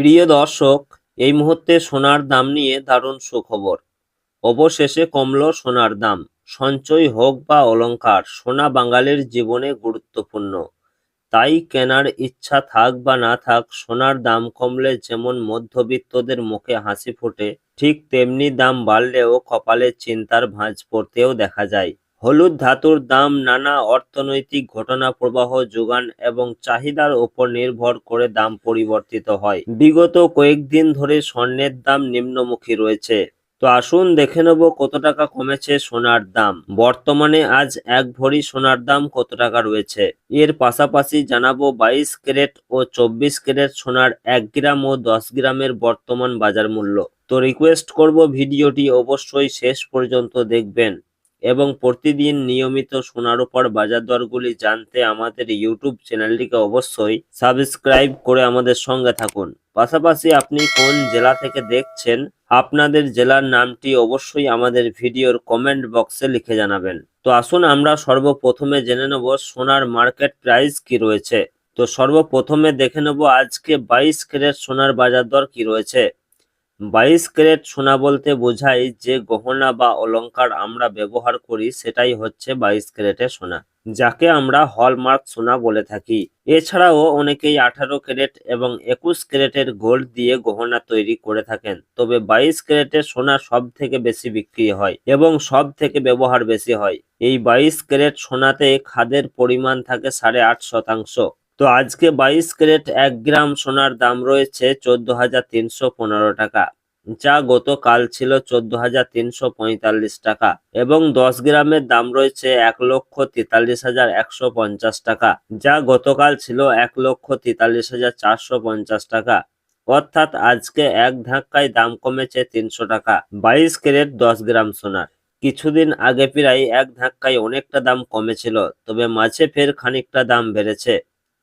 প্রিয় দর্শক, এই মুহূর্তে সোনার দাম নিয়ে দারুণ সুখবর। অবশেষে কমলো সোনার দাম। সঞ্চয় হোক বা অলংকার, সোনা বাঙালির জীবনে গুরুত্বপূর্ণ। তাই কেনার ইচ্ছা থাক বা না থাক, সোনার দাম কমলে যেমন মধ্যবিত্তদের মুখে হাসি ফোটে, ঠিক তেমনি দাম বাড়লেও কপালে চিন্তার ভাঁজ পড়তেও দেখা যায়। হলুদ ধাতুর দাম নানা অর্থনৈতিক ঘটনা প্রবাহ, যোগান এবং চাহিদার উপর নির্ভর করে দাম পরিবর্তিত হয়। বিগত কয়েকদিন ধরে স্বর্ণের দাম নিম্নমুখী রয়েছে। তো আসুন দেখে নেব কত টাকা কমেছে সোনার দাম। বর্তমানে আজ এক ভরি সোনার দাম কত টাকা রয়েছে। এর পাশাপাশি জানাবো 22 ক্যারেট ও 24 ক্যারেট সোনার 1 গ্রাম ও 10 গ্রামের বর্তমান বাজার মূল্য। তো রিকোয়েস্ট করব ভিডিওটি অবশ্যই শেষ পর্যন্ত দেখবেন এবং প্রতিদিন নিয়মিত সোনার উপর বাজার দরগুলি জানতে আমাদের ইউটিউব চ্যানেলটিকে অবশ্যই সাবস্ক্রাইব করে আমাদের সঙ্গে থাকুন। পাশাপাশি আপনি কোন জেলা থেকে দেখছেন, আপনাদের জেলার নামটি অবশ্যই আমাদের ভিডিওর কমেন্ট বক্সে লিখে জানাবেন। তো আসুন আমরা সর্বপ্রথমে জেনে নেব সোনার মার্কেট প্রাইস কি রয়েছে। তো সর্বপ্রথমে দেখে নেব আজকে 22 ক্যারেট সোনার বাজার দর কি রয়েছে। 22 ক্যারেট সোনা বলতে বোঝায় যে গহনা বা অলংকার আমরা ব্যবহার করি সেটাই হচ্ছে 22 ক্যারেটের সোনা, যাকে আমরা হলমার্ক সোনা বলে থাকি। এছাড়াও অনেকেই 18 ক্যারেট এবং 21 ক্যারেটের গোল্ড দিয়ে গহনা তৈরি করে থাকেন, তবে 22 ক্যারেটের সোনা সব থেকে বেশি বিক্রি হয় এবং সব থেকে ব্যবহার বেশি হয়। এই 22 ক্যারেট সোনাতে খাদের পরিমাণ থাকে 8.5%। তো আজকে 22 ক্যারেট 1 গ্রাম সোনার দাম রয়েছে 14,315 টাকা, যা গতকাল ছিল 14,345 টাকা, এবং 10 গ্রামের দাম রয়েছে 1,43,150 টাকা, যা গতকাল ছিল 1,43,450 টাকা। অর্থাৎ আজকে এক ধাক্কায় দাম কমেছে 300 টাকা 22 ক্যারেট 10 গ্রাম সোনার। কিছুদিন আগে প্রায় এক ধাক্কায় অনেকটা দাম কমেছিল, তবে মাঝে ফের খানিকটা দাম বেড়েছে।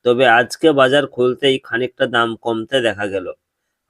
তবে আজকে বাজার খুলতেই খানিকটা দাম কমতে দেখা গেল।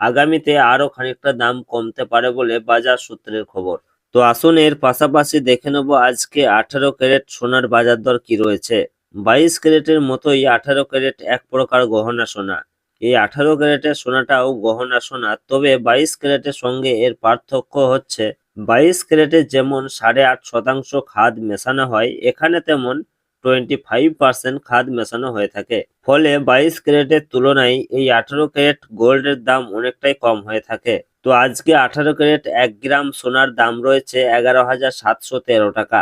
আগামীতে আরো খানিকটা দাম কমতে পারে বলে বাজার সূত্রের খবর। তো আসুন এর পাশাপাশি দেখে নেব আজকে 18 ক্যারেট সোনার বাজার দর কি রয়েছে। 22 ক্যারেটের মতোই 18 ক্যারেট এক প্রকার গহনা সোনা। এই 18 ক্যারেটের সোনাটাও গহনা সোনা, তবে 22 ক্যারেটের সঙ্গে এর পার্থক্য হচ্ছে 22 ক্যারেটে যেমন 8.5% খাদ মেশানো হয়, এখানে তেমন 25% খাদ মেশানো হয়ে থাকে। ফলে 22 ক্যারেটের তুলনায় এই 18 ক্যারেট গোল্ডের দাম অনেকটাই কম হয়ে থাকে। তো আজকে 18 ক্যারেট 1 গ্রাম সোনার দাম রয়েছে 11,713 টাকা,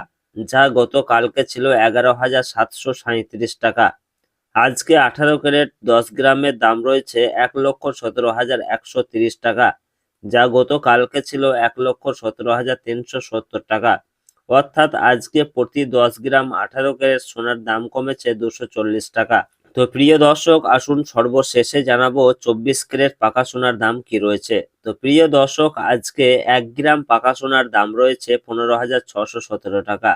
যা গতকালকে ছিল 11,737 টাকা। আজকে 18 ক্যারেট 10 গ্রামের দাম রয়েছে 1,17,130 টাকা, যা গতকালকে ছিল 1,17,370 টাকা। অর্থাৎ আজকে প্রতি 10 গ্রাম 18 ক্যারেট সোনার দাম কমেছে 240 টাকা। তো প্রিয় দর্শক, আসুন সর্বশেষে জানাবো 24 ক্যারেট পাকা সোনার দাম কি রয়েছে। তো প্রিয় দর্শক, আজকে 1 গ্রাম পাকা সোনার দাম রয়েছে 15,617 টাকা।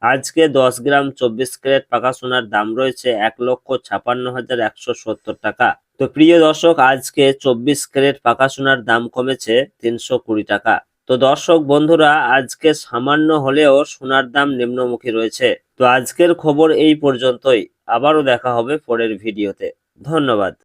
আজকে 10 গ্রাম 24 ক্যারেট পাকা সোনার দাম রয়েছে 1,56,170 টাকা। তো প্রিয় দর্শক, আজকে 24 ক্যারেট পাকা সোনার দাম কমেছে 320 টাকা। তো দর্শক বন্ধুরা, আজকে সামান্য হলেও সোনার দাম নিম্নমুখী রয়েছে। তো আজকের খবর এই পর্যন্তই। আবারও দেখা হবে পরের ভিডিওতে। ধন্যবাদ।